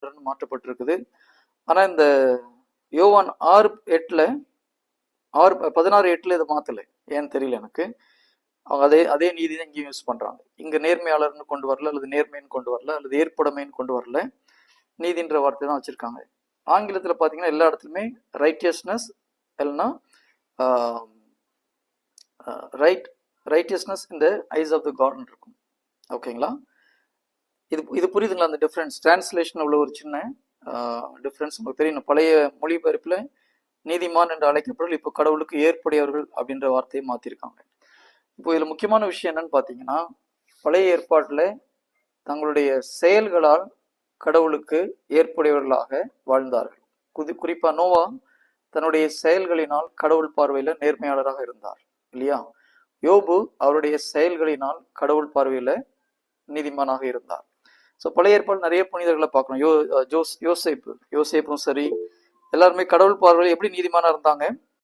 நீதிமான்றன்னு மாற்றப்பட்டிருக்குது. ஆனா இந்த யோவான் 6:8 16:8 இதை மாத்தலை. ஏன்னு தெரியல எனக்கு. அவங்க அதே நீதி தான் இங்கேயும் யூஸ் பண்றாங்க. இங்க நேர்மையாளர்னு கொண்டு வரல, அல்லது நேர்மைன்னு கொண்டு வரல, அல்லது ஏற்புடைமைன்னு கொண்டு வரல, நீதின்ற வார்த்தை தான் வச்சிருக்காங்க. ஆங்கிலத்துல பாத்தீங்கன்னா எல்லா இடத்துலையுமே ரைட்டியஸ்னஸ் இல்லைன்னா ரைட்டியஸ்னஸ் இந்த ஐஸ் ஆஃப் த காட்னு இருக்கும். ஓகேங்களா? இது புரியுதுங்களா? அந்த டிஃப்ரென்ஸ் டிரான்ஸ்லேஷன் உள்ள ஒரு சின்ன டிஃப்ரென்ஸ் உங்களுக்கு தெரியும். பழைய மொழிபெயர்ப்பில் நீதிமான் என்று அழைக்கப்படல் இப்போ கடவுளுக்கு ஏற்புடையவர்கள் அப்படின்ற வார்த்தையை மாற்றிருக்காங்க. இப்போ இதில் முக்கியமான விஷயம் என்னன்னு பார்த்தீங்கன்னா, பழைய ஏற்பாட்டில் தங்களுடைய செயல்களால் கடவுளுக்கு ஏற்புடையவர்களாக வாழ்ந்தார்கள். குறிப்பாக நோவா தன்னுடைய செயல்களினால் கடவுள் பார்வையில் நேர்மையாளராக இருந்தார் இல்லையா? யோபு அவருடைய செயல்களினால் கடவுள் பார்வையில் நீதிமானாக இருந்தார். ஸோ பழைய ஏற்பாடு நிறைய புனிதர்களை பார்க்கணும். யோசேப்பும் சரி, எல்லாருமே கடவுள் பார்வையில் எப்படி நீதிமானா இருந்தாங்க?